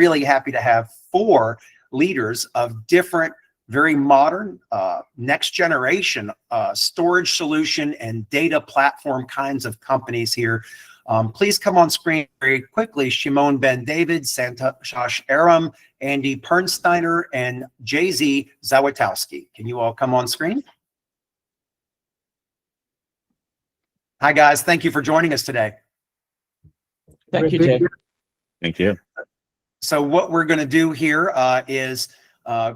really happy to have 4 leaders of different, very modern, next generation storage solution and data platform kinds of companies here. Please come on screen very quickly. Shimon Ben David, Santosh Aram, Andy Pernsteiner, and JZ Zawitowski. Can you all come on screen? Hi, guys. Thank you for joining us today. Thank you, Jay. Thank you. So what we're going to do here is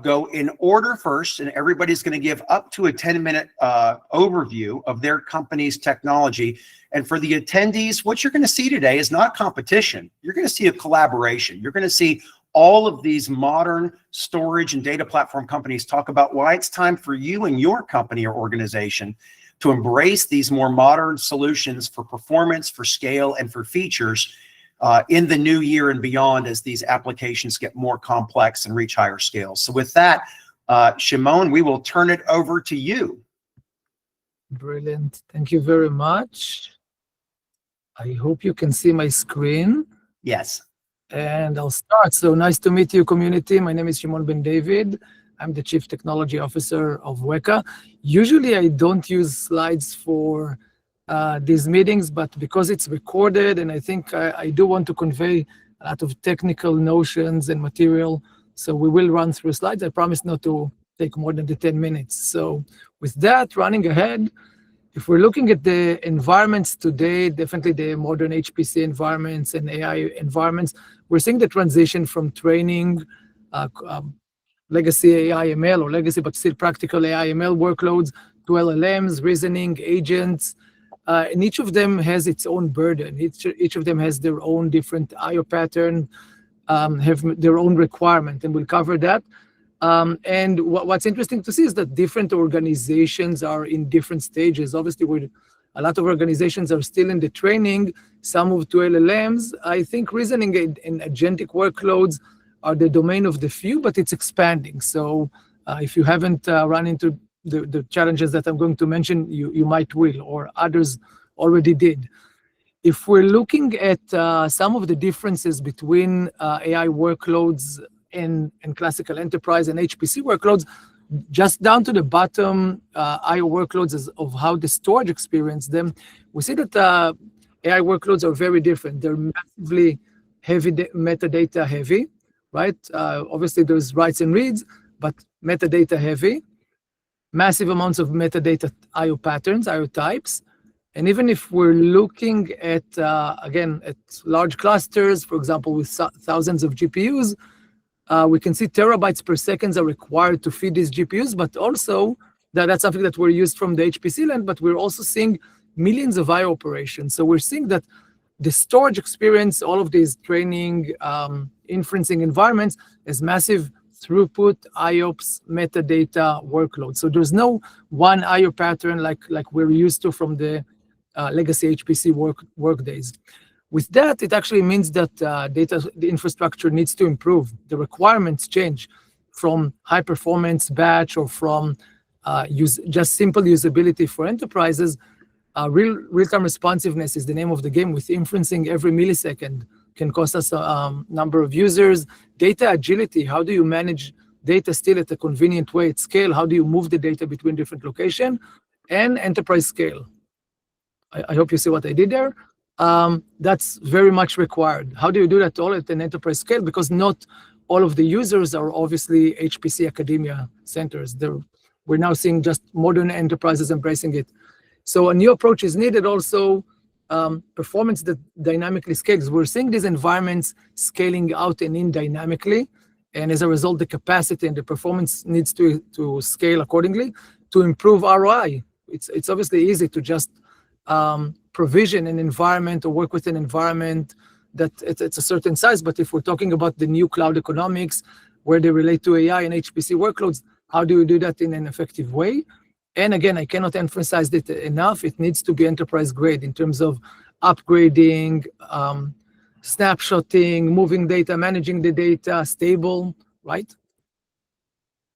go in order first, and everybody's going to give up to a 10-minute overview of their company's technology. And for the attendees, what you're going to see today is not competition. You're going to see a collaboration. You're going to see all of these modern storage and data platform companies talk about why it's time for you and your company or organization to embrace these more modern solutions for performance, for scale, and for features in the new year and beyond as these applications get more complex and reach higher scales. So with that, Shimon, we will turn it over to you. Brilliant. Thank you very much. I hope you can see my screen. Yes. And I'll start. So nice to meet you, community. My name is Shimon Ben David. I'm the Chief Technology Officer of Weka. Usually I don't use slides for these meetings, but because it's recorded and I think I do want to convey a lot of technical notions and material, so we will run through slides. I promise not to take more than the 10 minutes. So with that, running ahead, if we're looking at the environments today, definitely the modern HPC environments and AI environments, we're seeing the transition from training legacy AI ML or legacy but still practical AI ML workloads to LLMs, reasoning, agents, and each of them has its own burden. Each of them has their own different I/O pattern, have their own requirement, and we'll cover that. And what's interesting to see is that different organizations are in different stages. Obviously, a lot of organizations are still in the training, some move to LLMs. I think reasoning and agentic workloads are the domain of the few, but it's expanding. So if you haven't run into the challenges that I'm going to mention, you might will, or others already did. If we're looking at some of the differences between AI workloads and classical enterprise and HPC workloads, just down to the bottom I/O workloads of how the storage experience them, we see that AI workloads are very different. They're massively heavy, metadata heavy, right? Obviously, there's writes and reads, but metadata heavy. Massive amounts of metadata I/O patterns, I/O types. And even if we're looking at, again, at large clusters, for example, with thousands of GPUs, we can see terabytes per second are required to feed these GPUs, but also that's something that we're used from the HPC land, but we're also seeing millions of I/O operations. So we're seeing that the storage experience, all of these training, inferencing environments is massive throughput, IOPS, metadata workload. So there's no one I/O pattern like we're used to from the legacy HPC work days. With that, it actually means that the infrastructure needs to improve. The requirements change from high performance batch or from just simple usability for enterprises. Real-time responsiveness is the name of the game. With inferencing every millisecond can cost us a number of users. Data agility, how do you manage data still at a convenient way at scale? How do you move the data between different locations? And enterprise scale. I hope you see what I did there. That's very much required. How do you do that all at an enterprise scale? Because not all of the users are obviously HPC academia centers. We're now seeing just modern enterprises embracing it. So a new approach is needed also, performance that dynamically scales. We're seeing these environments scaling out and in dynamically, and as a result, the capacity and the performance needs to scale accordingly to improve ROI. It's obviously easy to just provision an environment or work with an environment that it's a certain size, but if we're talking about the new cloud economics, where they relate to AI and HPC workloads, how do you do that in an effective way? And again, I cannot emphasize it enough. It needs to be enterprise grade in terms of upgrading, snapshotting, moving data, managing the data, stable, right?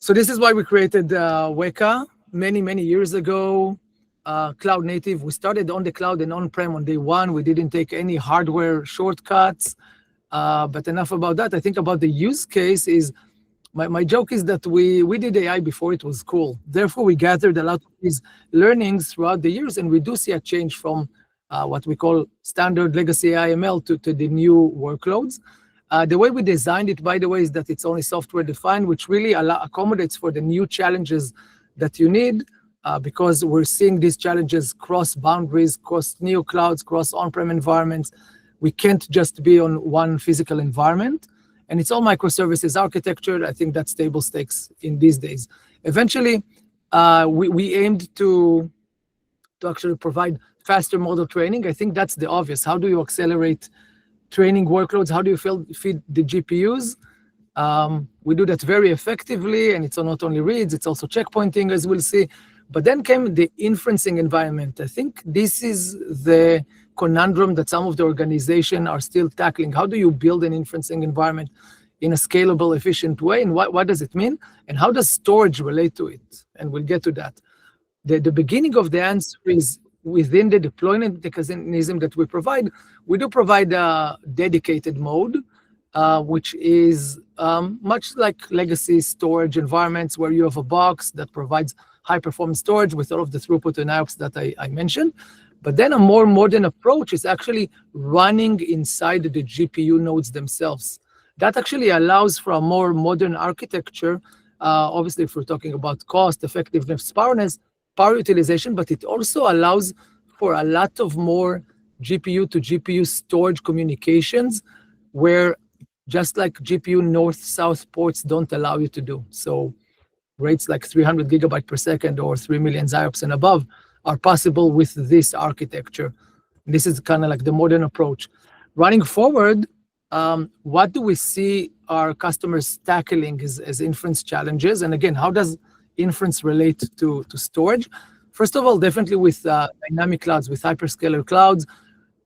So this is why we created Weka many years ago. Cloud native. We started on the cloud and on-prem on day one. We didn't take any hardware shortcuts. But enough about that. I think about the use case is, my joke is that we did AI before it was cool. Therefore, we gathered a lot of these learnings throughout the years, and we do see a change from what we call standard legacy AIML to the new workloads. The way we designed it, by the way, is that it's only software defined, which really accommodates for the new challenges that you need, because we're seeing these challenges cross boundaries, cross new clouds, cross on-prem environments. We can't just be on one physical environment. And it's all microservices architecture. I think that's table stakes in these days. Eventually, we aimed to actually provide faster model training. I think that's the obvious. How do you accelerate training workloads? How do you feed the GPUs? We do that very effectively, and it's not only reads, it's also checkpointing, as we'll see. But then came the inferencing environment. I think this is the conundrum that some of the organizations are still tackling. How do you build an inferencing environment in a scalable, efficient way? And what does it mean? And how does storage relate to it? And we'll get to that. The beginning of the answer is within the deployment mechanism that we provide. We do provide a dedicated mode, which is much like legacy storage environments, where you have a box that provides high-performance storage with all of the throughput and IOPS that I mentioned. But then a more modern approach is actually running inside the GPU nodes themselves. That actually allows for a more modern architecture. Obviously, if we're talking about cost, effectiveness, power utilization, but it also allows for a lot of more GPU to GPU storage communications, where just like GPU north-south ports don't allow you to do. So rates like 300 gigabyte per second or 3 million IOPS and above are possible with this architecture. This is kind of like the modern approach. Running forward, what do we see our customers tackling as inference challenges? And again, how does inference relate to storage? First of all, definitely with dynamic clouds, with hyperscaler clouds.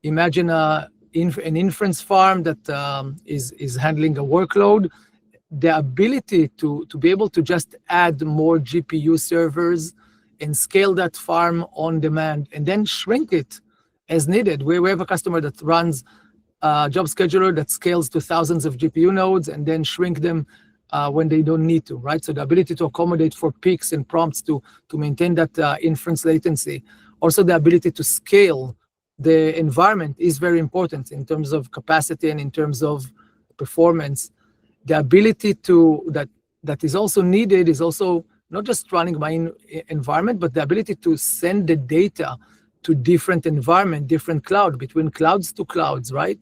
Imagine an inference farm that is handling a workload. The ability to be able to just add more GPU servers and scale that farm on demand, and then shrink it as needed. We have a customer that runs a job scheduler that scales to thousands of GPU nodes and then shrink them when they don't need to, right? So the ability to accommodate for peaks and prompts to maintain that inference latency. Also, the ability to scale the environment is very important in terms of capacity and in terms of performance. The ability that is also needed is also not just running my environment, but the ability to send the data to different environment, different cloud, between clouds to clouds, right?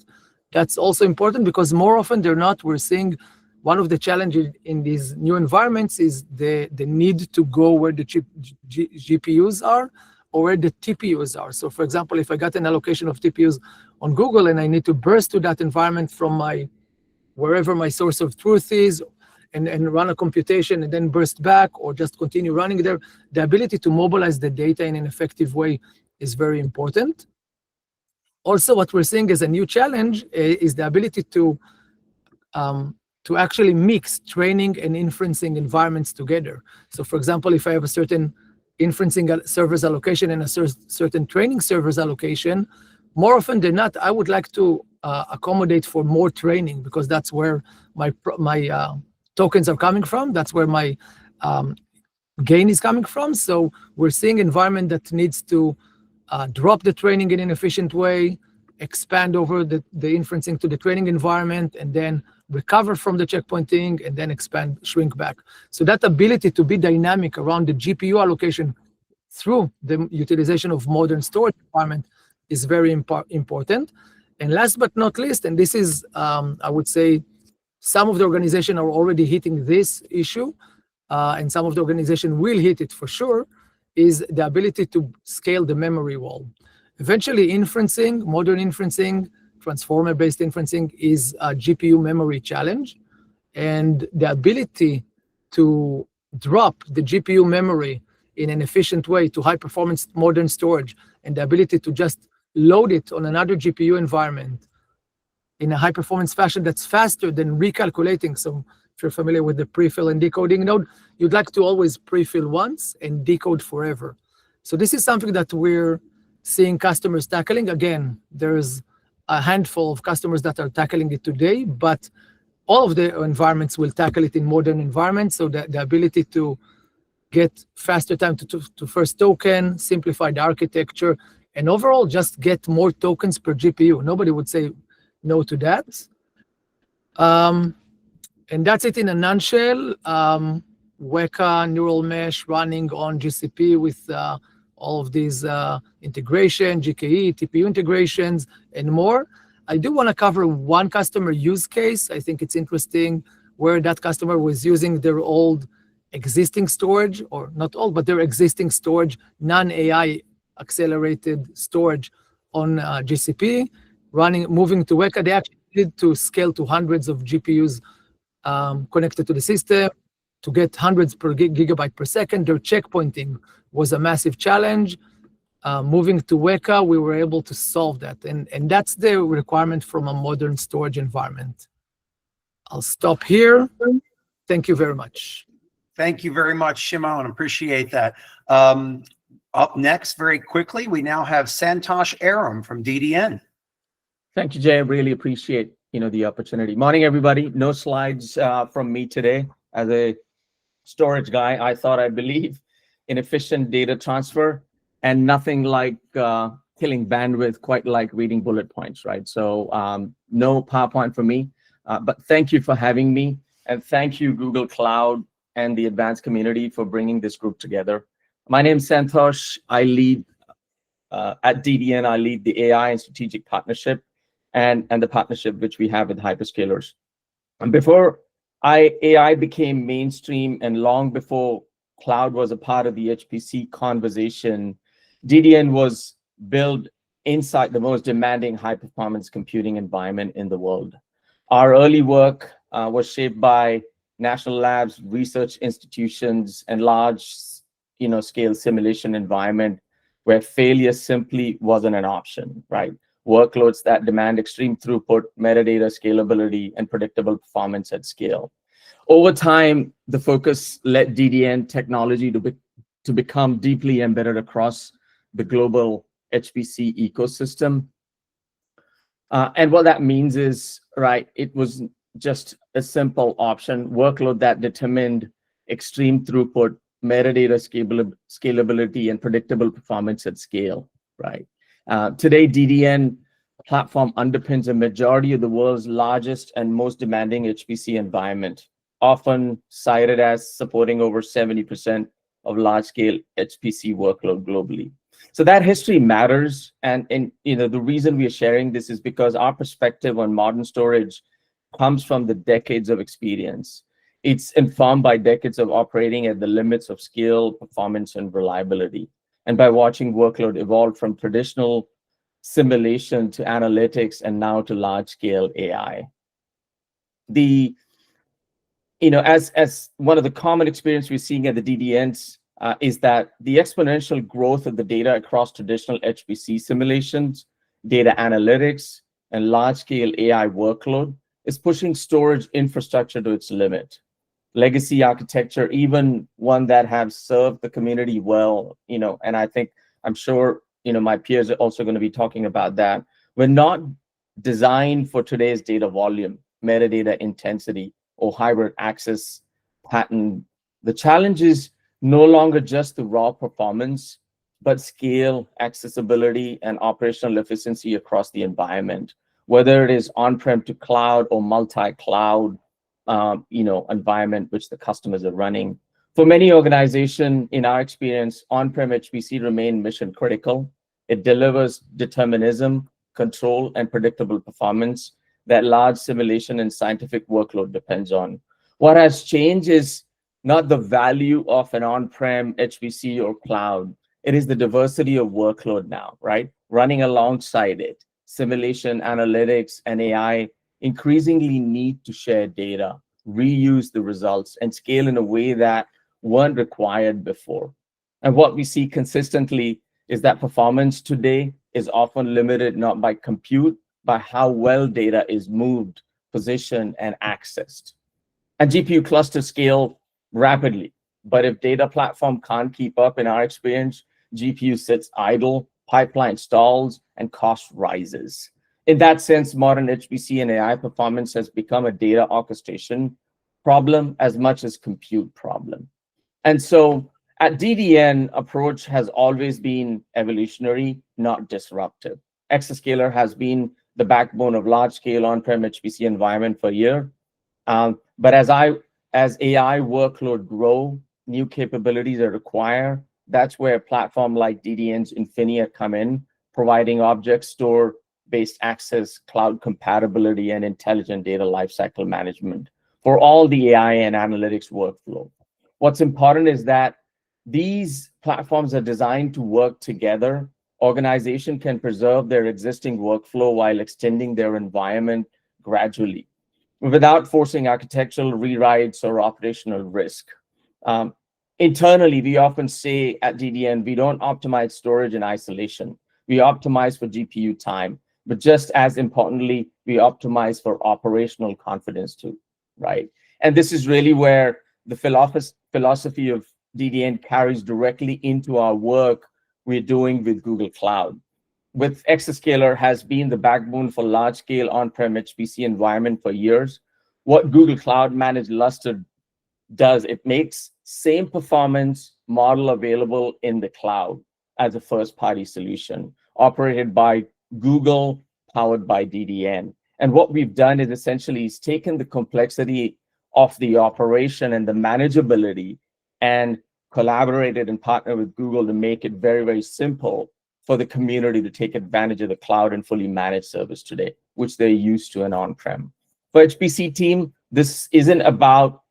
That's also important because more often than not, we're seeing one of the challenges in these new environments is the need to go where the GPUs are or where the TPUs are. So for example, if I got an allocation of TPUs on Google and I need to burst to that environment from wherever my source of truth is, and run a computation and then burst back or just continue running there, the ability to mobilize the data in an effective way is very important. Also, what we're seeing as a new challenge is the ability to actually mix training and inferencing environments together. So for example, if I have a certain inferencing servers allocation and a certain training servers allocation, more often than not, I would like to accommodate for more training because that's where my tokens are coming from. That's where my gain is coming from. So we're seeing environment that needs to drop the training in an efficient way, expand over the inferencing to the training environment, and then recover from the checkpointing, and then expand, shrink back. So that ability to be dynamic around the GPU allocation through the utilization of modern storage environment is very important. And last but not least, and this is, I would say, some of the organizations are already hitting this issue, and some of the organizations will hit it for sure, is the ability to scale the memory wall. Eventually, inferencing, modern inferencing, transformer-based inferencing is a GPU memory challenge. And the ability to drop the GPU memory in an efficient way to high-performance modern storage, and the ability to just load it on another GPU environment in a high-performance fashion that's faster than recalculating. So if you're familiar with the prefill and decoding node, you'd like to always prefill once and decode forever. So this is something that we're seeing customers tackling. Again, there's a handful of customers that are tackling it today, but all of the environments will tackle it in modern environments. So that the ability to get faster time to first token, simplify the architecture, and overall just get more tokens per GPU. Nobody would say no to that. And that's it in a nutshell. Weka neural mesh running on GCP with all of these integration, GKE, TPU integrations, and more. I do want to cover one customer use case. I think it's interesting where that customer was using their old existing storage, or not all, but their existing storage, non-AI accelerated storage on GCP, moving to Weka. They actually needed to scale to hundreds of GPUs connected to the system to get hundreds per gigabyte per second. Their checkpointing was a massive challenge. Moving to Weka, we were able to solve that. And that's the requirement from a modern storage environment. I'll stop here. Thank you very much. Thank you very much, Shimon. Appreciate that. Up next, very quickly, we now have Santosh Aram from DDN. Thank you, Jay. I really appreciate the opportunity. Morning, everybody. No slides from me today. As a storage guy, I thought I believe in efficient data transfer, and nothing like killing bandwidth quite like reading bullet points, right? So no PowerPoint for me, but thank you for having me, and thank you, Google Cloud and the advanced community for bringing this group together. My name is Santosh. I lead at DDN. I lead the AI and strategic partnership and the partnership which we have with hyperscalers. And before AI became mainstream, and long before cloud was a part of the HPC conversation, DDN was built inside the most demanding high-performance computing environment in the world. Our early work was shaped by national labs, research institutions, and large, scale simulation environment where failure simply wasn't an option, right? Workloads that demand extreme throughput, metadata scalability, and predictable performance at scale. Over time, the focus led DDN technology to become deeply embedded across the global HPC ecosystem. And what that means is, right, it was just a simple option, workload that determined extreme throughput, metadata scalability, and predictable performance at scale, right? Today, DDN platform underpins a majority of the world's largest and most demanding HPC environment, often cited as supporting over 70% of large-scale HPC workload globally. So that history matters, and the reason we are sharing this is because our perspective on modern storage comes from the decades of experience. It's informed by decades of operating at the limits of scale, performance, and reliability, and by watching workload evolve from traditional simulation to analytics and now to large-scale AI. As one of the common experience we're seeing at the DDNs is that the exponential growth of the data across traditional HPC simulations, data analytics, and large-scale AI workload is pushing storage infrastructure to its limit. Legacy architecture, even one that have served the community well, and I'm sure, my peers are also going to be talking about that, were not designed for today's data volume, metadata intensity, or hybrid access pattern. The challenge is no longer just the raw performance, but scale, accessibility, and operational efficiency across the environment, whether it is on-prem to cloud or multi-cloud, environment which the customers are running. For many organizations, in our experience, on-prem HPC remain mission critical. It delivers determinism, control, and predictable performance that large simulation and scientific workload depends on. What has changed is not the value of an on-prem HPC or cloud. It is the diversity of workload now, right? Running alongside it. Simulation, analytics, and AI increasingly need to share data, reuse the results, and scale in a way that weren't required before. And what we see consistently is that performance today is often limited not by compute, by how well data is moved, positioned, and accessed. And GPU clusters scale rapidly, but if data platform can't keep up, in our experience, GPU sits idle, pipeline stalls, and cost rises. In that sense, modern HPC and AI performance has become a data orchestration problem as much as compute problem. And so at DDN, approach has always been evolutionary, not disruptive. Exascaler has been the backbone of large-scale on-prem HPC environment for a year. But as AI workload grow, new capabilities are required. That's where a platform like DDN's Infinia come in, providing object store-based access, cloud compatibility, and intelligent data lifecycle management for all the AI and analytics workflow. What's important is that these platforms are designed to work together. Organization can preserve their existing workflow while extending their environment gradually, without forcing architectural rewrites or operational risk. Internally, we often say at DDN, we don't optimize storage in isolation. We optimize for GPU time, but just as importantly, we optimize for operational confidence too, right? And this is really where the philosophy of DDN carries directly into our work we're doing with Google Cloud. With Exascaler has been the backbone for large-scale on-prem HPC environment for years. What Google Cloud Managed Lustre does, it makes same performance model available in the cloud as a first-party solution, operated by Google, powered by DDN. And what we've done is essentially taken the complexity of the operation and the manageability and collaborated and partnered with Google to make it very, very simple for the community to take advantage of the cloud and fully managed service today, which they're used to in on-prem. For HPC team, this isn't about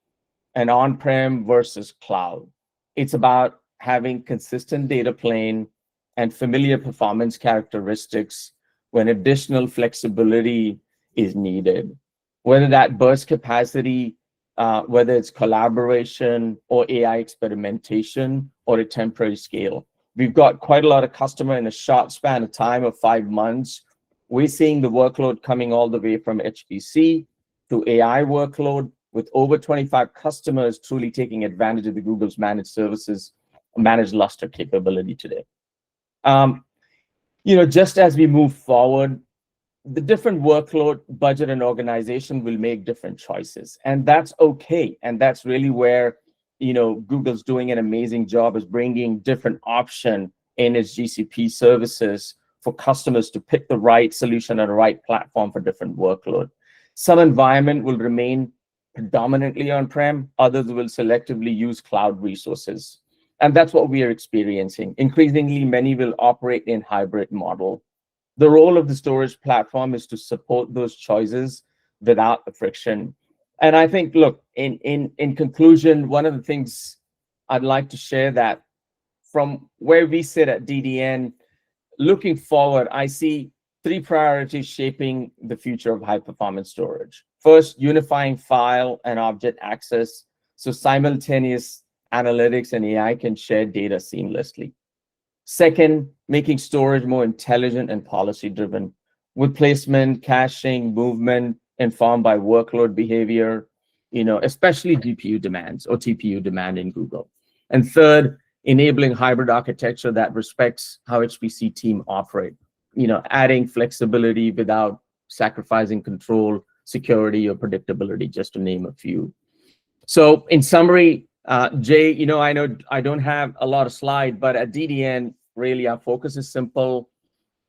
an on-prem versus cloud. It's about having consistent data plane and familiar performance characteristics when additional flexibility is needed, whether that burst capacity, whether it's collaboration or AI experimentation or a temporary scale. We've got quite a lot of customer in a short span of time of 5 months. We're seeing the workload coming all the way from HPC to AI workload, with over 25 customers truly taking advantage of the Google's managed services, managed Lustre capability today. Just as we move forward, the different workload, budget, and organization will make different choices, and that's okay. And that's really where Google's doing an amazing job, is bringing different option in its GCP services for customers to pick the right solution and the right platform for different workload. Some environment will remain predominantly on-prem, others will selectively use cloud resources. And that's what we are experiencing. Increasingly, many will operate in hybrid model. The role of the storage platform is to support those choices without the friction. And I think, look, in conclusion, one of the things I'd like to share that from where we sit at DDN, looking forward, I see 3 priorities shaping the future of high-performance storage. First, unifying file and object access so simultaneous analytics and AI can share data seamlessly. Second, making storage more intelligent and policy-driven, with placement, caching, movement informed by workload behavior, especially GPU demands or TPU demand in Google. And third, enabling hybrid architecture that respects how HPC team operate, adding flexibility without sacrificing control, security, or predictability, just to name a few. So in summary, Jay, I know I don't have a lot of slides, but at DDN, really our focus is simple: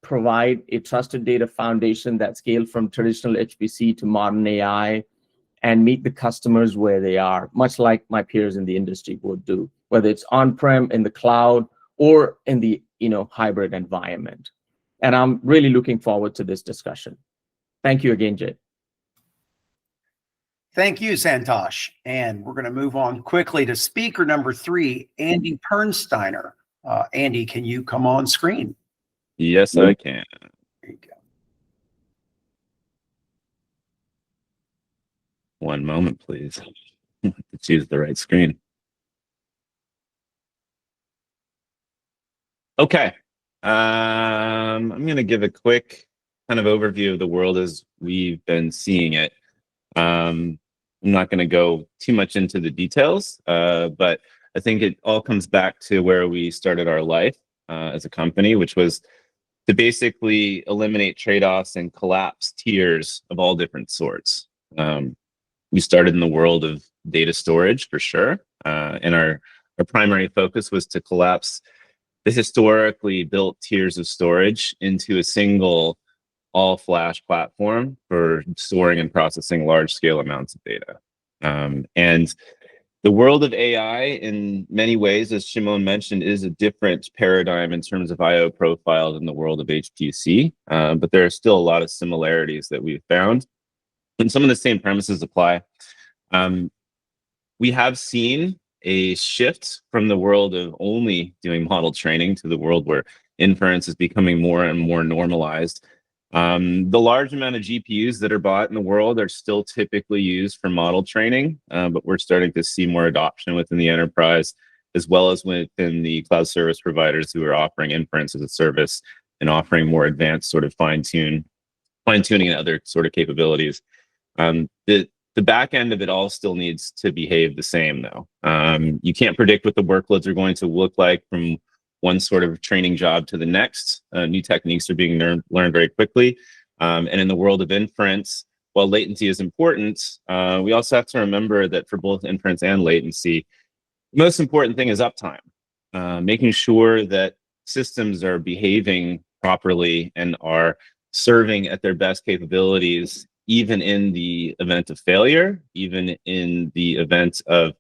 provide a trusted data foundation that scales from traditional HPC to modern AI, and meet the customers where they are, much like my peers in the industry would do, whether it's on-prem, in the cloud, or in the hybrid environment. And I'm really looking forward to this discussion. Thank you again, Jay. Thank you, Santosh. And we're going to move on quickly to speaker number 3, Andy Pernsteiner. Andy, can you come on screen? Yes, I can. There you go. One moment, please. Let's use the right screen. Okay. I'm going to give a quick kind of overview of the world as we've been seeing it. I'm not going to go too much into the details, but I think it all comes back to where we started our life as a company, which was to basically eliminate trade-offs and collapse tiers of all different sorts. We started in the world of data storage for sure, and our primary focus was to collapse the historically built tiers of storage into a single all-flash platform for storing and processing large-scale amounts of data. And the world of AI, in many ways, as Shimon mentioned, is a different paradigm in terms of I/O profile than the world of HPC, but there are still a lot of similarities that we've found, and some of the same premises apply. We have seen a shift from the world of only doing model training to the world where inference is becoming more and more normalized. The large amount of GPUs that are bought in the world are still typically used for model training, but we're starting to see more adoption within the enterprise, as well as within the cloud service providers who are offering inference as a service and offering more advanced sort of fine-tuning and other sort of capabilities. The back end of it all still needs to behave the same, though. You can't predict what the workloads are going to look like from one sort of training job to the next. New techniques are being learned very quickly. And in the world of inference, while latency is important, we also have to remember that for both inference and latency, the most important thing is uptime, making sure that systems are behaving properly and are serving at their best capabilities, even in the event of failure, even in the event of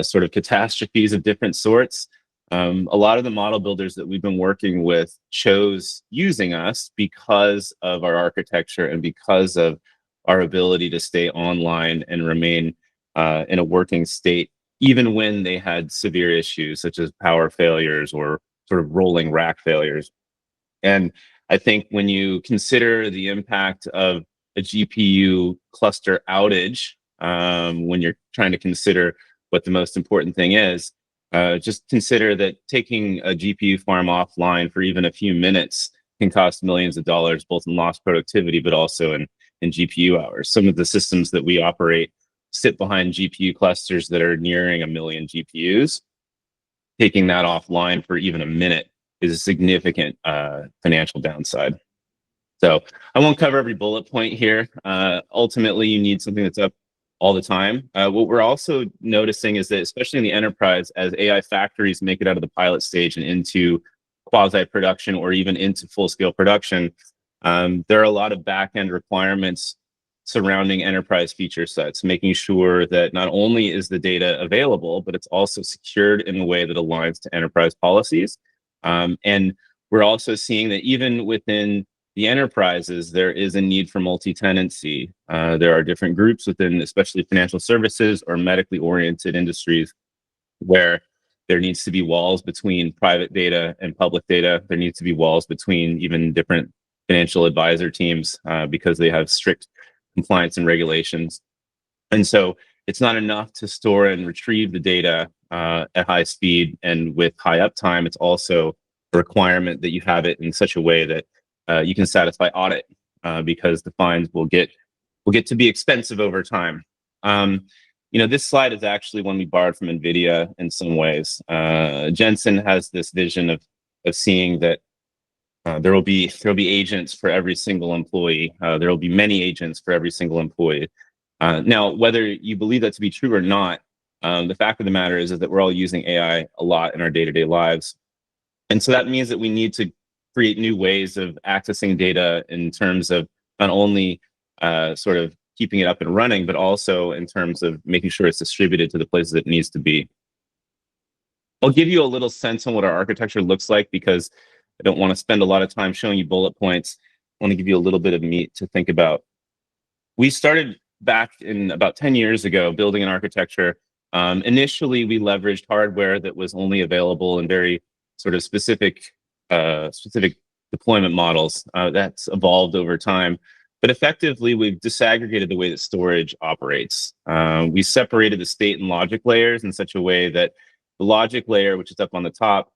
sort of catastrophes of different sorts. A lot of the model builders that we've been working with chose using us because of our architecture and because of our ability to stay online and remain in a working state, even when they had severe issues such as power failures or sort of rolling rack failures. And I think when you consider the impact of a GPU cluster outage, when you're trying to consider what the most important thing is, just consider that taking a GPU farm offline for even a few minutes can cost millions of dollars, both in lost productivity, but also in GPU hours. Some of the systems that we operate sit behind GPU clusters that are nearing 1 million GPUs. Taking that offline for even a minute is a significant financial downside. So I won't cover every bullet point here. Ultimately, you need something that's up all the time. What we're also noticing is that, especially in the enterprise, as AI factories make it out of the pilot stage and into quasi-production or even into full-scale production, there are a lot of back-end requirements surrounding enterprise feature sets, making sure that not only is the data available, but it's also secured in a way that aligns to enterprise policies. And we're also seeing that even within the enterprises, there is a need for multi-tenancy. There are different groups within, especially financial services or medically oriented industries, where there needs to be walls between private data and public data. There needs to be walls between even different financial advisor teams because they have strict compliance and regulations. And so it's not enough to store and retrieve the data at high speed and with high uptime. It's also a requirement that you have it in such a way that you can satisfy audit because the fines will get to be expensive over time. This slide is actually one we borrowed from NVIDIA in some ways. Jensen has this vision of seeing that there will be agents for every single employee. There will be many agents for every single employee. Now, whether you believe that to be true or not, the fact of the matter is that we're all using AI a lot in our day-to-day lives. And so that means that we need to create new ways of accessing data in terms of not only sort of keeping it up and running, but also in terms of making sure it's distributed to the places it needs to be. I'll give you a little sense on what our architecture looks like because I don't want to spend a lot of time showing you bullet points. I want to give you a little bit of meat to think about. We started back in about 10 years ago building an architecture. Initially, we leveraged hardware that was only available in very sort of specific deployment models. That's evolved over time. But effectively, we've disaggregated the way that storage operates. We separated the state and logic layers in such a way that the logic layer, which is up on the top,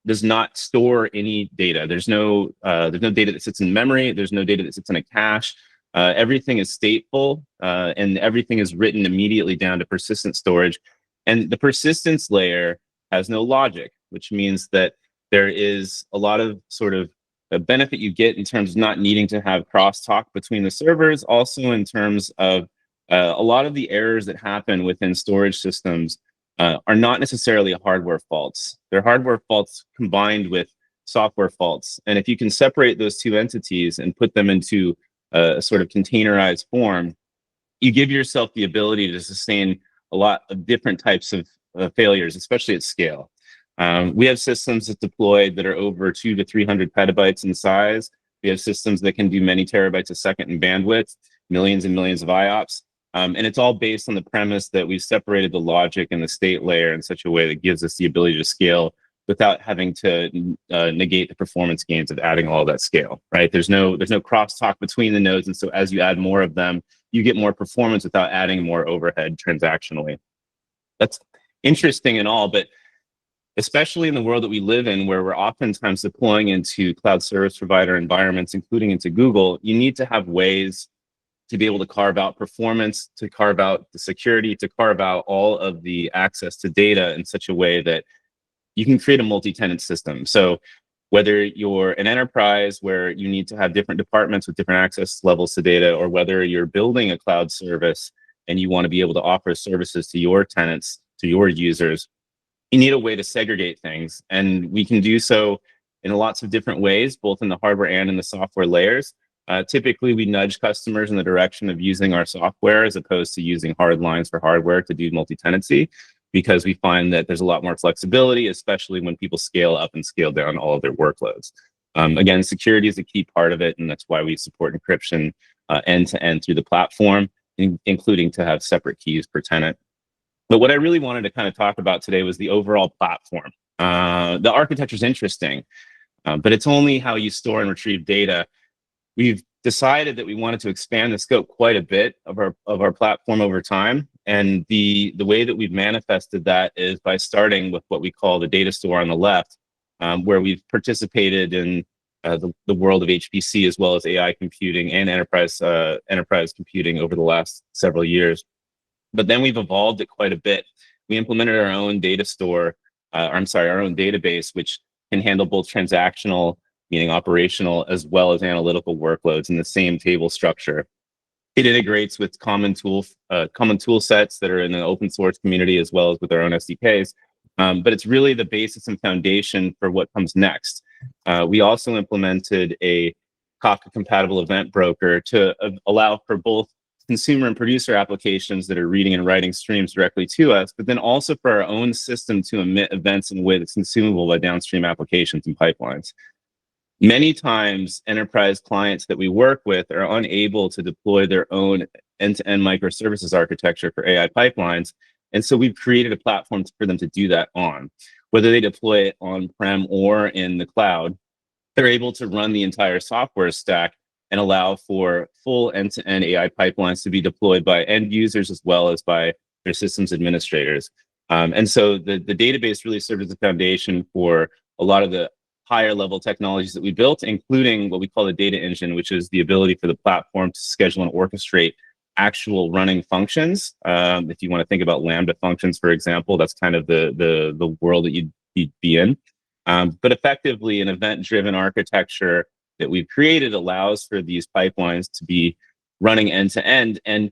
does not store any data. There's no data that sits in memory. There's no data that sits in a cache. Everything is stateful, and everything is written immediately down to persistent storage. And the persistence layer has no logic, which means that there is a lot of sort of benefit you get in terms of not needing to have crosstalk between the servers, also in terms of a lot of the errors that happen within storage systems are not necessarily hardware faults. They're hardware faults combined with software faults. And if you can separate those two entities and put them into a sort of containerized form, you give yourself the ability to sustain a lot of different types of failures, especially at scale. We have systems that deployed that are over 200 to 300 petabytes in size. We have systems that can do many terabytes a second in bandwidth, millions and millions of IOPS. And it's all based on the premise that we've separated the logic and the state layer in such a way that gives us the ability to scale without having to negate the performance gains of adding all that scale, right? There's no crosstalk between the nodes. And so as you add more of them, you get more performance without adding more overhead transactionally. That's interesting and all, but especially in the world that we live in, where we're oftentimes deploying into cloud service provider environments, including into Google, you need to have ways to be able to carve out performance, to carve out the security, to carve out all of the access to data in such a way that you can create a multi-tenant system. So whether you're an enterprise where you need to have different departments with different access levels to data, or whether you're building a cloud service and you want to be able to offer services to your tenants, to your users, you need a way to segregate things. And we can do so in lots of different ways, both in the hardware and in the software layers. Typically, we nudge customers in the direction of using our software as opposed to using hard lines for hardware to do multi-tenancy, because we find that there's a lot more flexibility, especially when people scale up and scale down all of their workloads. Again, security is a key part of it, and that's why we support encryption end-to-end through the platform, including to have separate keys per tenant. But what I really wanted to kind of talk about today was the overall platform. The architecture is interesting, but it's only how you store and retrieve data. We've decided that we wanted to expand the scope quite a bit of our platform over time. And the way that we've manifested that is by starting with what we call the data store on the left, where we've participated in the world of HPC as well as AI computing and enterprise computing over the last several years. But then we've evolved it quite a bit. We implemented our own data store, our own database, which can handle both transactional, meaning operational, as well as analytical workloads in the same table structure. It integrates with common tool sets that are in the open source community, as well as with our own SDKs. But it's really the basis and foundation for what comes next. We also implemented a Kafka compatible event broker to allow for both consumer and producer applications that are reading and writing streams directly to us, but then also for our own system to emit events in a way that's consumable by downstream applications and pipelines. Many times, enterprise clients that we work with are unable to deploy their own end-to-end microservices architecture for AI pipelines. And so we've created a platform for them to do that on. Whether they deploy it on-prem or in the cloud, they're able to run the entire software stack and allow for full end-to-end AI pipelines to be deployed by end users as well as by their systems administrators. And so the database really serves as a foundation for a lot of the higher level technologies that we built, including what we call the data engine, which is the ability for the platform to schedule and orchestrate actual running functions. If you want to think about Lambda functions, for example, that's kind of the world that you'd be in. But effectively, an event-driven architecture that we've created allows for these pipelines to be running end-to-end. And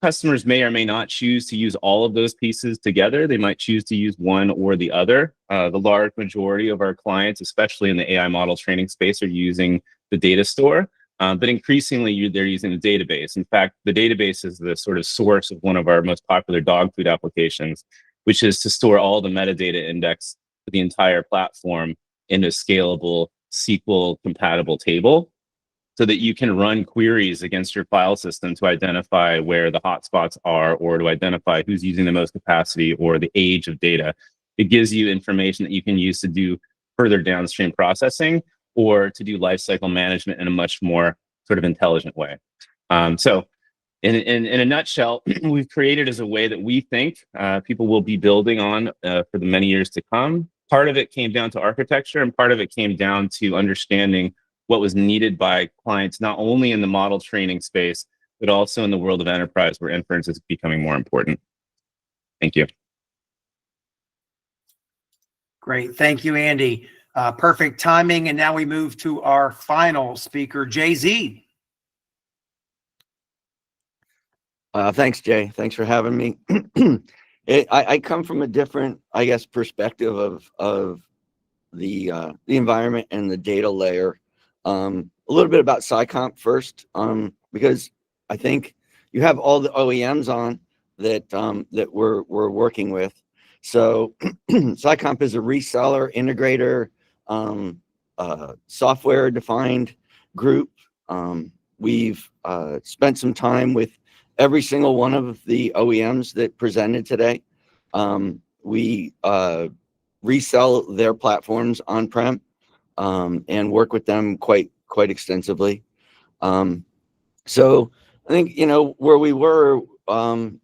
customers may or may not choose to use all of those pieces together. They might choose to use one or the other. The large majority of our clients, especially in the AI model training space, are using the data store. But increasingly, they're using the database. In fact, the database is the sort of source of one of our most popular dog food applications, which is to store all the metadata index for the entire platform in a scalable SQL-compatible table so that you can run queries against your file system to identify where the hotspots are or to identify who's using the most capacity or the age of data. It gives you information that you can use to do further downstream processing or to do lifecycle management in a much more sort of intelligent way. So in a nutshell, we've created as a way that we think people will be building on for the many years to come. Part of it came down to architecture, and part of it came down to understanding what was needed by clients, not only in the model training space, but also in the world of enterprise where inference is becoming more important. Thank you. Great. Thank you, Andy. Perfect timing. And now we move to our final speaker, Jay-Z. Thanks, Jay. Thanks for having me. I come from a different, I guess, perspective of the environment and the data layer. A little bit about Sycomp first, because I think you have all the OEMs on that that we're working with. So Sycomp is a reseller, integrator, software-defined group. We've spent some time with every single one of the OEMs that presented today. We resell their platforms on-prem and work with them quite extensively. So I think, you know, where we were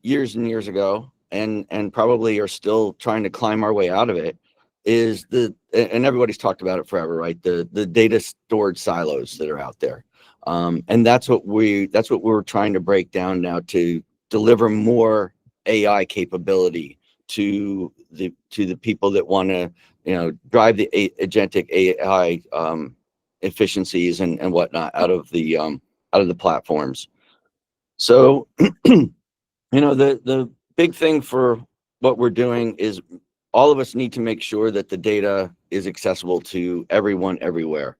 years and years ago, and probably are still trying to climb our way out of it, is and everybody's talked about it forever, right? The data storage silos that are out there. And that's what we're trying to break down now to deliver more AI capability to the people that want to, you know, drive the agentic AI efficiencies and whatnot out of the platforms. So, you know, the big thing for what we're doing is all of us need to make sure that the data is accessible to everyone everywhere.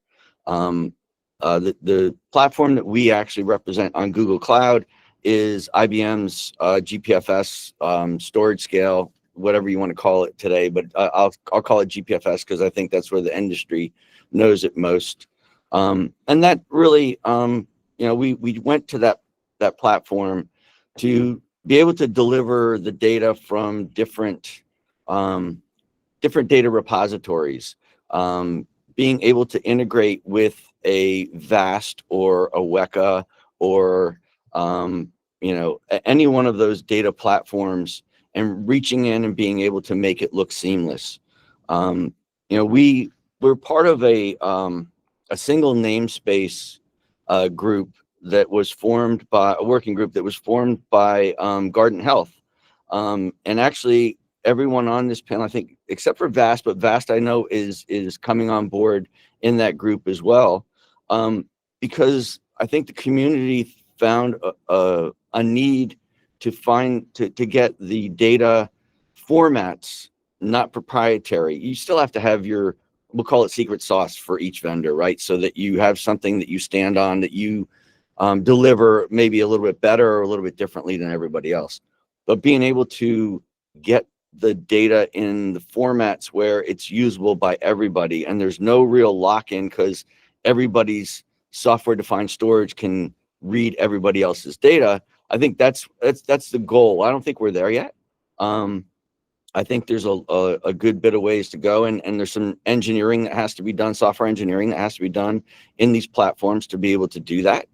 The platform that we actually represent on Google Cloud is IBM's GPFS storage scale, whatever you want to call it today, but I'll call it GPFS because I think that's where the industry knows it most. And that really, you know, we went to that platform to be able to deliver the data from different data repositories, being able to integrate with a VAST or a Weka or you know, any one of those data platforms, and reaching in and being able to make it look seamless. You know, we're part of a single namespace group that was formed by a working group that was formed by Guardant Health, and actually everyone on this panel, I think, except for VAST, but VAST I know is coming on board in that group as well, because I think the community found a need to get the data formats not proprietary. You still have to have your, we'll call it secret sauce for each vendor, right? So that you have something that you stand on, that you deliver maybe a little bit better or a little bit differently than everybody else. But being able to get the data in the formats where it's usable by everybody, and there's no real lock-in because everybody's software-defined storage can read everybody else's data. I think that's the goal. I don't think we're there yet. I think there's a good bit of ways to go, and there's some engineering that has to be done, software engineering that has to be done in these platforms to be able to do that.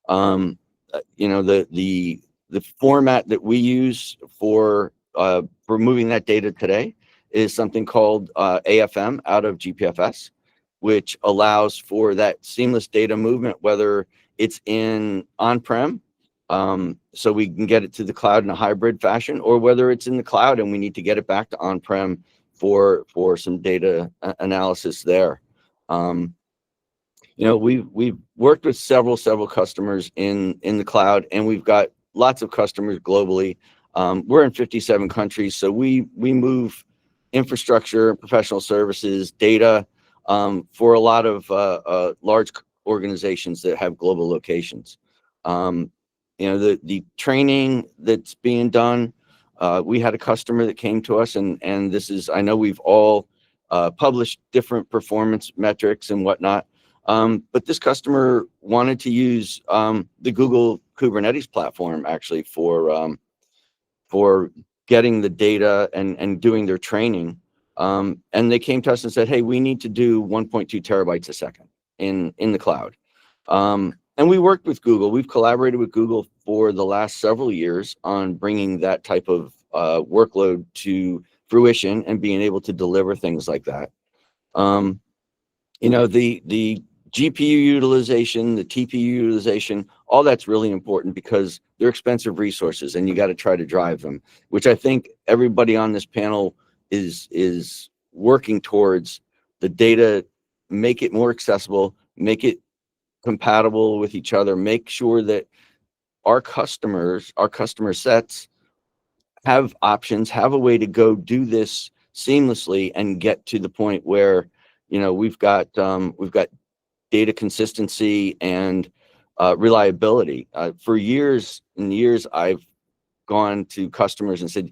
You know, the format that we use for moving that data today is something called AFM out of GPFS, which allows for that seamless data movement, whether it's in on-prem, so we can get it to the cloud in a hybrid fashion, or whether it's in the cloud and we need to get it back to on-prem for some data analysis there. You know, we've worked with several customers in the cloud, and we've got lots of customers globally. We're in 57 countries, so we move infrastructure, professional services, data for a lot of large organizations that have global locations. You know, the training that's being done, we had a customer that came to us, and this is, I know we've all published different performance metrics and whatnot, but this customer wanted to use the Google Kubernetes platform actually for getting the data and doing their training. And they came to us and said, hey, we need to do 1.2 terabytes a second in the cloud. And we worked with Google. We've collaborated with Google for the last several years on bringing that type of workload to fruition and being able to deliver things like that. You know, the GPU utilization, the TPU utilization, all that's really important because they're expensive resources and you got to try to drive them, which I think everybody on this panel is working towards the data, make it more accessible, make it compatible with each other, make sure that our customer sets have options, have a way to go do this seamlessly and get to the point where, you know, we've got data consistency and reliability. For years and years, I've gone to customers and said,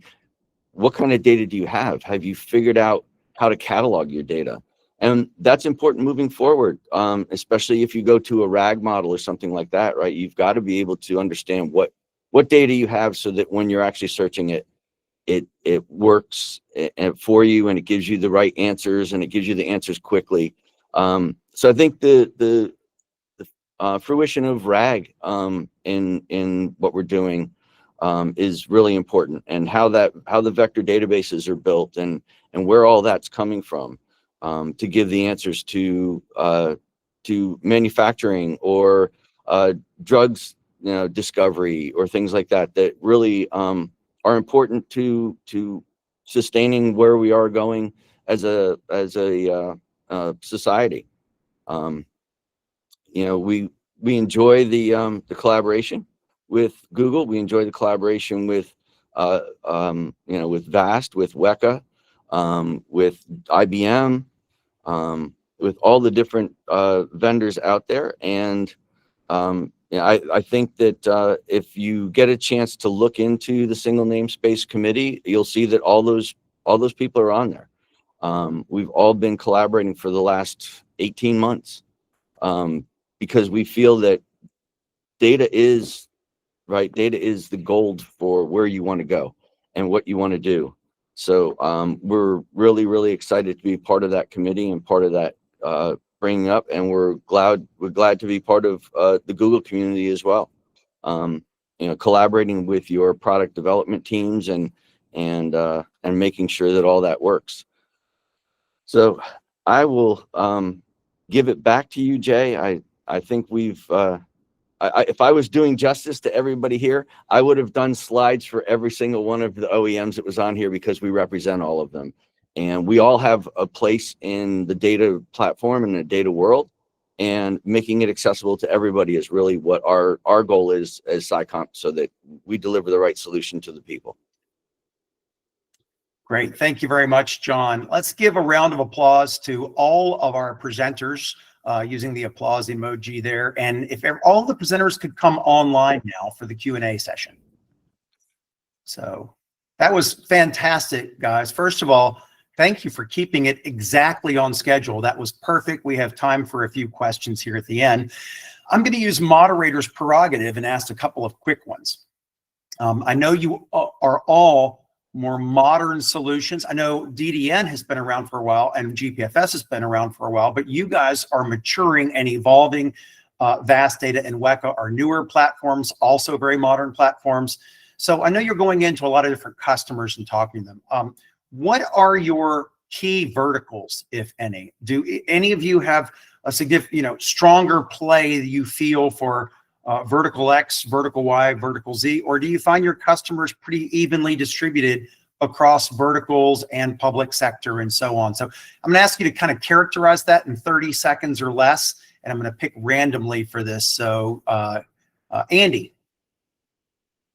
what kind of data do you have? Have you figured out how to catalog your data? And that's important moving forward, especially if you go to a RAG model or something like that, right? You've got to be able to understand what data you have so that when you're actually searching it, it works for you, and it gives you the right answers, and it gives you the answers quickly. So I think the fruition of RAG in what we're doing is really important, and how the vector databases are built, and where all that's coming from, to give the answers to manufacturing or drugs, you know, discovery or things like that, that really are important to sustaining where we are going as a society. You know, we enjoy the collaboration with Google. We enjoy the collaboration with you know, with VAST, with Weka, with IBM, with all the different vendors out there. And yeah, I think that if you get a chance to look into the single namespace committee, you'll see that all those people are on there. We've all been collaborating for the last 18 months because we feel that data is the gold for where you want to go and what you want to do. So we're really, really excited to be part of that committee and part of that bringing up, and we're glad to be part of the Google community as well. You know, collaborating with your product development teams and making sure that all that works. So I will give it back to you, Jay. I think we've if I was doing justice to everybody here, I would have done slides for every single one of the OEMs that was on here, because we represent all of them. And we all have a place in the data platform and the data world, and making it accessible to everybody is really what our goal is as Sycomp, so that we deliver the right solution to the people. Great. Thank you very much, John. Let's give a round of applause to all of our presenters using the applause emoji there. And if all the presenters could come online now for the Q&A session. So that was fantastic, guys. First of all, thank you for keeping it exactly on schedule. That was perfect. We have time for a few questions here at the end. I'm going to use moderator's prerogative and ask a couple of quick ones. I know you are all more modern solutions. I know DDN has been around for a while and GPFS has been around for a while, but you guys are maturing and evolving. Vast Data and Weka are newer platforms, also very modern platforms. So I know you're going into a lot of different customers and talking to them. What are your key verticals, if any? Do any of you have a significant, stronger play that you feel for vertical X, vertical Y, vertical Z, or do you find your customers pretty evenly distributed across verticals and public sector and so on? So I'm going to ask you to kind of characterize that in 30 seconds or less, and I'm going to pick randomly for this. So Andy.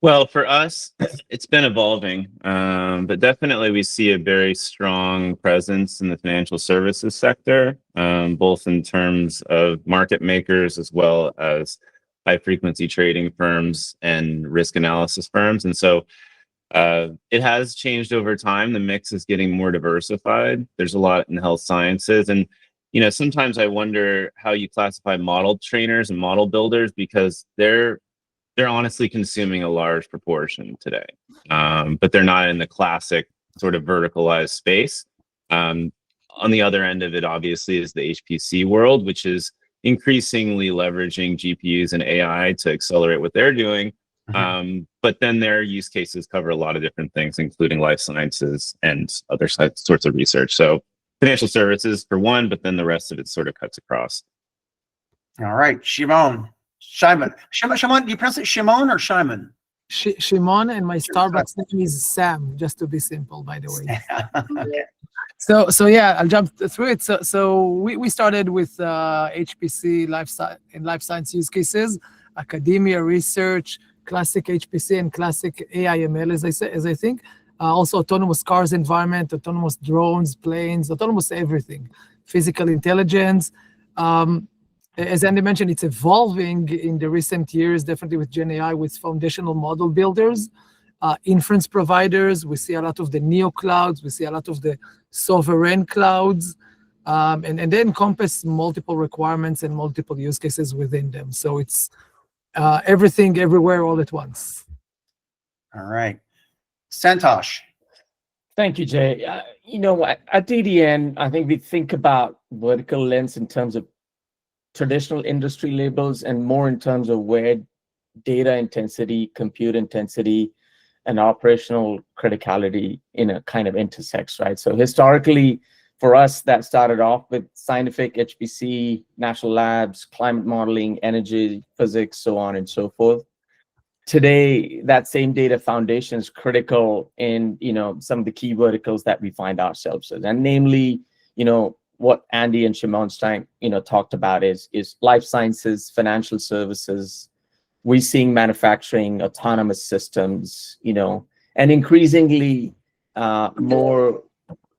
Well, for us, it's been evolving, but definitely we see a very strong presence in the financial services sector, both in terms of market makers as well as high-frequency trading firms and risk analysis firms. And so it has changed over time. The mix is getting more diversified. There's a lot in health sciences. And, sometimes I wonder how you classify model trainers and model builders, because they're honestly consuming a large proportion today, but they're not in the classic sort of verticalized space. On the other end of it, obviously, is the HPC world, which is increasingly leveraging GPUs and AI to accelerate what they're doing. But then their use cases cover a lot of different things, including life sciences and other sorts of research. So financial services for one, but then the rest of it sort of cuts across. All right, Shimon. Do you pronounce it Shimon or Shimon? Shimon, and my Starbucks name is Sam, just to be simple, by the way. Okay. So yeah, I'll jump through it. So we started with HPC in life science use cases, academia, research, classic HPC and classic AI/ML, as I think. Also autonomous cars environment, autonomous drones, planes, autonomous everything, physical intelligence. As Andy mentioned, it's evolving in the recent years, definitely with Gen AI, with foundational model builders, inference providers. We see a lot of the neo clouds. We see a lot of the sovereign clouds, and they encompass multiple requirements and multiple use cases within them. So it's everything, everywhere, all at once. All right. Santosh. Thank you, Jay. At DDN, I think we think about vertical lens in terms of traditional industry labels and more in terms of where data intensity, compute intensity, and operational criticality kind of intersects, right? So historically, for us, that started off with scientific HPC, national labs, climate modeling, energy, physics, so on and so forth. Today, that same data foundation is critical in some of the key verticals that we find ourselves in, and namely, what Andy and Shimon Stein talked about is life sciences, financial services. We're seeing manufacturing, autonomous systems, and increasingly more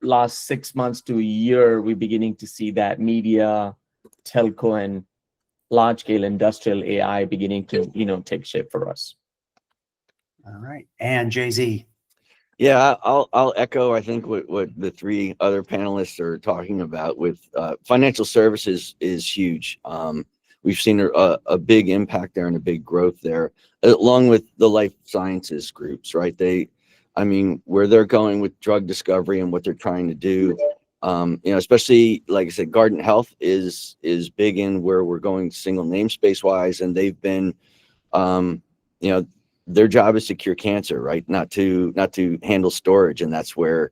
last 6 months to a year, we're beginning to see that media, telco, and large-scale industrial AI beginning to take shape for us. All right. And Jay-Z. Yeah, I'll echo, I think, what the three other panelists are talking about with financial services is huge. We've seen a big impact there and a big growth there, along with the life sciences groups, right? Where they're going with drug discovery and what they're trying to do, especially, like I said, Guardant Health is big in where we're going single namespace wise, and they've been, their job is to cure cancer, right? Not to handle storage, and that's where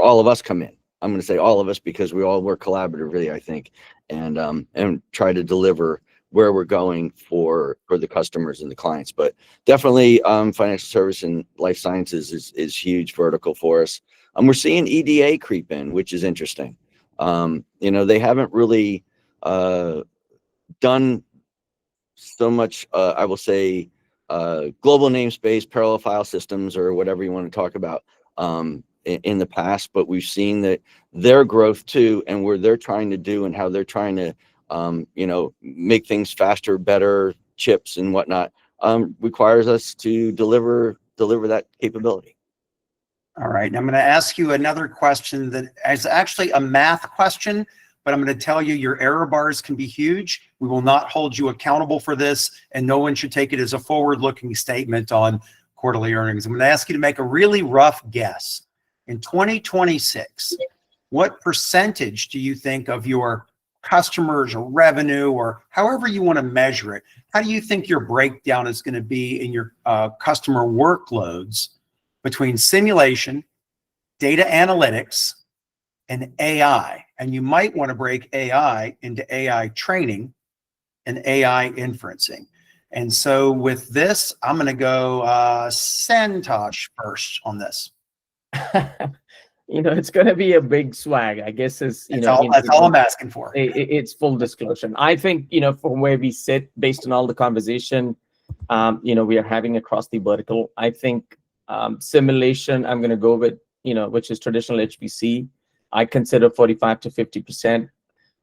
all of us come in. I'm going to say all of us because we all work collaboratively, I think, and try to deliver where we're going for the customers and the clients. But definitely, financial service and life sciences is huge vertical for us. We're seeing EDA creep in, which is interesting. They haven't really done so much. I will say. Global namespace, parallel file systems, or whatever you want to talk about in the past, but we've seen that their growth too, and where they're trying to do and how they're trying to, make things faster, better, chips and whatnot, requires us to deliver that capability. All right. And I'm going to ask you another question that is actually a math question, but I'm going to tell you your error bars can be huge. We will not hold you accountable for this, and no one should take it as a forward-looking statement on quarterly earnings. I'm going to ask you to make a really rough guess. In 2026, what percentage do you think of your customers or revenue, or however you want to measure it, how do you think your breakdown is going to be in your customer workloads between simulation, data analytics, and AI? And you might want to break AI into AI training and AI inferencing. And so with this, I'm going to go Santosh first on this. It's going to be a big swag, I guess. That's all I'm asking for. It's full disclosure. I think, from where we sit, based on all the conversation, we are having across the vertical, I think simulation, I'm going to go with, which is traditional HPC. I consider 45 to 50%.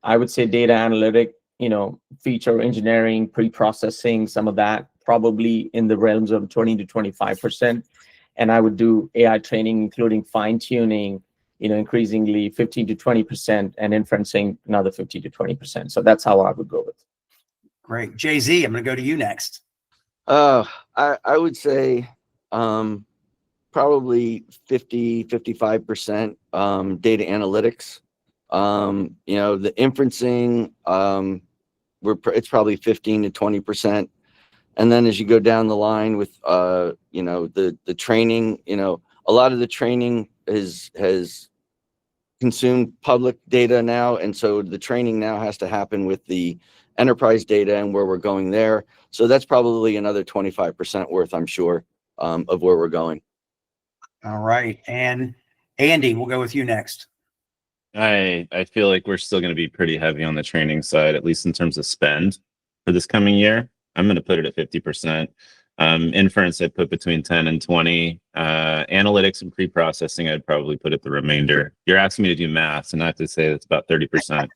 I would say data analytic, feature engineering, pre-processing, some of that, probably in the realms of 20 to 25%. And I would do AI training, including fine-tuning, increasingly 15 to 20%, and inferencing another 50 to 20%. So that's how I would go with it. Great. Jay-Z, I'm going to go to you next. I would say probably 50-55% data analytics. The inferencing, it's probably 15 to 20%. And then as you go down the line with the training, a lot of the training has consumed public data now, and so the training now has to happen with the enterprise data and where we're going there. So that's probably another 25% worth, I'm sure, of where we're going. All right. And Andy, we'll go with you next. I feel like we're still going to be pretty heavy on the training side, at least in terms of spend for this coming year. I'm going to put it at 50%. Inference, I'd put between 10 and 20. Analytics and pre-processing, I'd probably put at the remainder. You're asking me to do math, and I have to say it's about 30%.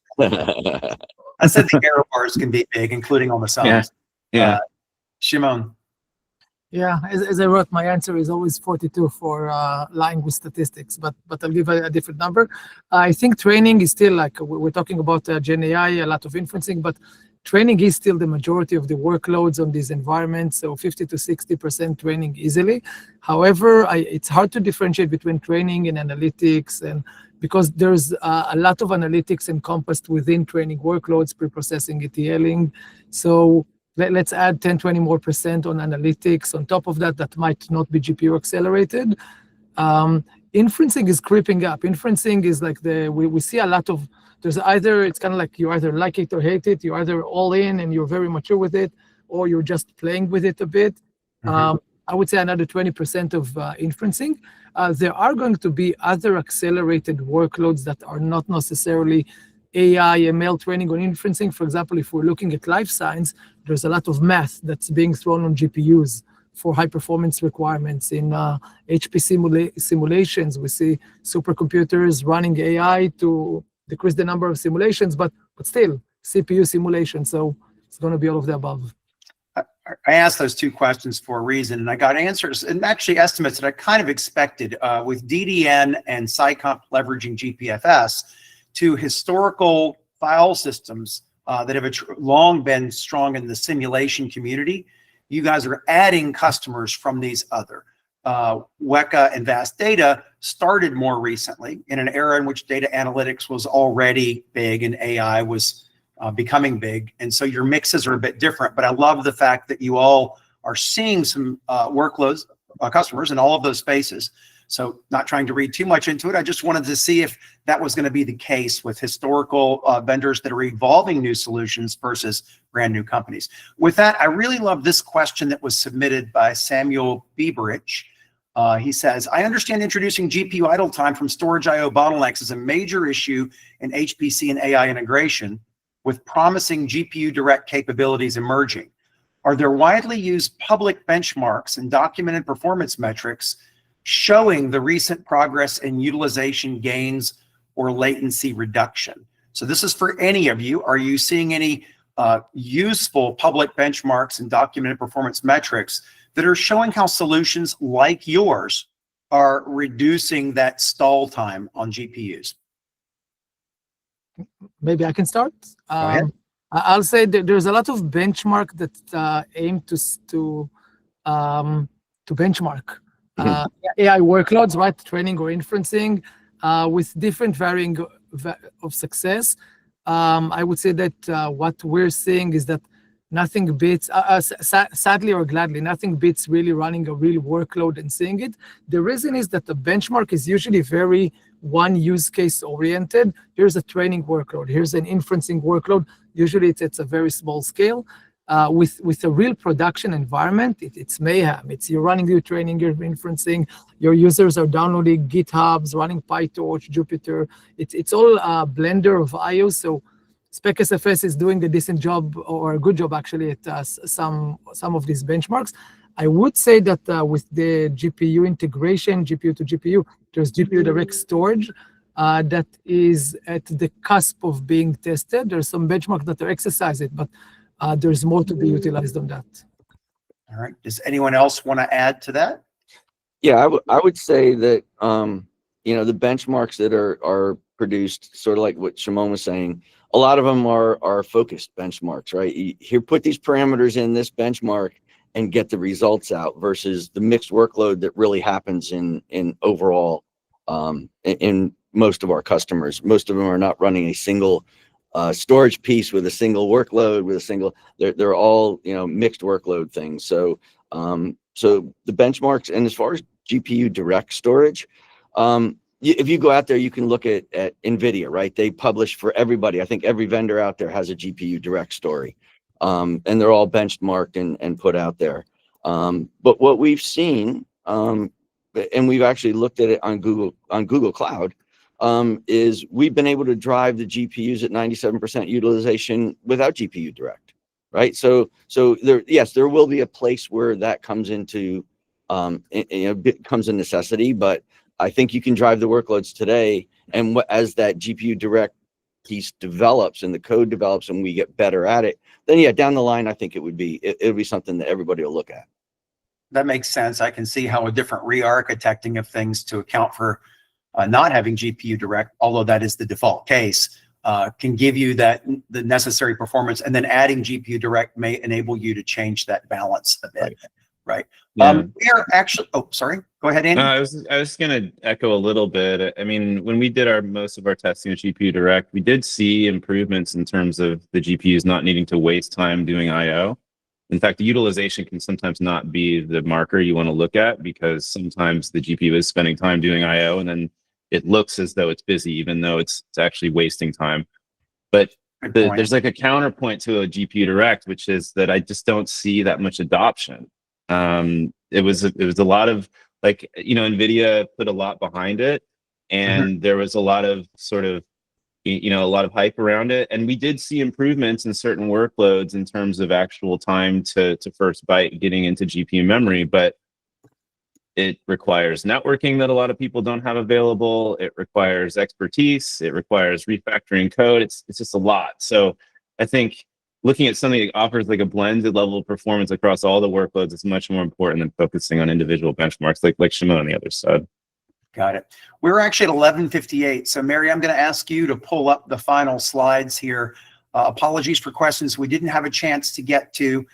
I said the error bars can be big, including on the sums. Yeah. Shimon. Yeah, as I wrote, my answer is always 42 for lying with statistics, but I'll give a different number. I think training is still, like we're talking about Gen AI, a lot of inferencing, but training is still the majority of the workloads on these environments, so 50 to 60% training easily. However, it's hard to differentiate between training and analytics, and because there's a lot of analytics encompassed within training workloads, pre-processing, ETLing. So let's add 10, 20 more percent on analytics. On top of that, that might not be GPU accelerated. Inferencing is creeping up. Inferencing is like we see a lot of, it's kind of like you either like it or hate it. You're either all in and you're very mature with it, or you're just playing with it a bit. I would say another 20% of inferencing. There are going to be other accelerated workloads that are not necessarily AI, ML training on inferencing. For example, if we're looking at life science, there's a lot of math that's being thrown on GPUs for high performance requirements. In HPC simulations, we see supercomputers running AI to decrease the number of simulations, but still CPU simulation. So it's going to be all of the above. I asked those two questions for a reason, and I got answers and actually estimates that I kind of expected with DDN and Sycomp leveraging GPFS to historical file systems that have long been strong in the simulation community. You guys are adding customers from these other. Weka and Vast Data started more recently in an era in which data analytics was already big and AI was becoming big. And so your mixes are a bit different, but I love the fact that you all are seeing some workloads, customers in all of those spaces. So not trying to read too much into it. I just wanted to see if that was going to be the case with historical vendors that are evolving new solutions versus brand new companies. With that, I really love this question that was submitted by Samuel Bieberich. He says, I understand introducing GPU idle time from storage IO bottlenecks is a major issue in HPC and AI integration, with promising GPU direct capabilities emerging. Are there widely used public benchmarks and documented performance metrics showing the recent progress in utilization gains or latency reduction? So this is for any of you. Are you seeing any useful public benchmarks and documented performance metrics that are showing how solutions like yours are reducing that stall time on GPUs? Maybe I can start. Go ahead. I'll say that there's a lot of benchmark that aim to benchmark AI workloads, right? Training or inferencing with different varying of success. I would say that what we're seeing is that nothing beats, sadly or gladly, nothing beats really running a real workload and seeing it. The reason is that the benchmark is usually very one use case oriented. Here's a training workload. Here's an inferencing workload. Usually it's a very small scale. With a real production environment, it's mayhem. It's you're running your training, you're inferencing, your users are downloading GitHubs, running PyTorch, Jupyter. It's all a blender of IO. So SpecSFS is doing a decent job, or a good job actually, at some of these benchmarks. I would say that with the GPU integration, GPU to GPU, there's GPU direct storage that is at the cusp of being tested. There's some benchmarks that are exercise it, but there's more to be utilized on that. All right. Does anyone else want to add to that? Yeah, I would say that the benchmarks that are produced, sort of like what Shimon was saying, a lot of them are focused benchmarks, right? You put these parameters in this benchmark and get the results out, versus the mixed workload that really happens in overall in most of our customers. Most of them are not running a single storage piece with a single workload with a single. They're all mixed workload things. So so the benchmarks, and as far as GPU direct storage, if you go out there, you can look at NVIDIA, right? They publish for everybody. I think every vendor out there has a GPU Direct story. And they're all benchmarked and put out there. But what we've seen, and we've actually looked at it on Google Cloud, is we've been able to drive the GPUs at 97% utilization without GPU Direct, right? So there, yes, there will be a place where that comes into, becomes a necessity, but I think you can drive the workloads today. And as that GPU Direct piece develops and the code develops and we get better at it, then yeah, down the line, I think it would be something that everybody will look at. That makes sense. I can see how a different re-architecting of things to account for not having GPU Direct, although that is the default case, can give you the necessary performance, and then adding GPU Direct may enable you to change that balance a bit, right? Yeah. We are actually, oh, sorry, go ahead, Andy. I was going to echo a little bit. I mean, when we did most of our testing with GPU Direct, we did see improvements in terms of the GPUs not needing to waste time doing I/O. In fact, the utilization can sometimes not be the marker you want to look at, because sometimes the GPU is spending time doing I/O and then it looks as though it's busy, even though it's actually wasting time. But there's like a counterpoint to a GPU Direct, which is that I just don't see that much adoption. It was a lot of, like, NVIDIA put a lot behind it, and there was a lot of sort of, a lot of hype around it. And we did see improvements in certain workloads in terms of actual time to first byte getting into GPU memory, but it requires networking that a lot of people don't have available. It requires expertise. It requires refactoring code. It's just a lot. So I think looking at something that offers like a blended level of performance across all the workloads is much more important than focusing on individual benchmarks like Shimon on the other side. Got it. We're actually at 11:58. So Mary, I'm going to ask you to pull up the final slides here. Apologies for questions we didn't have a chance to get to.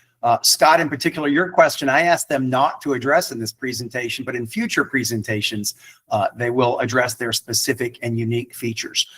Scott, in particular, your question, I asked them not to address in this presentation, but in future presentations, they will address their specific and unique features.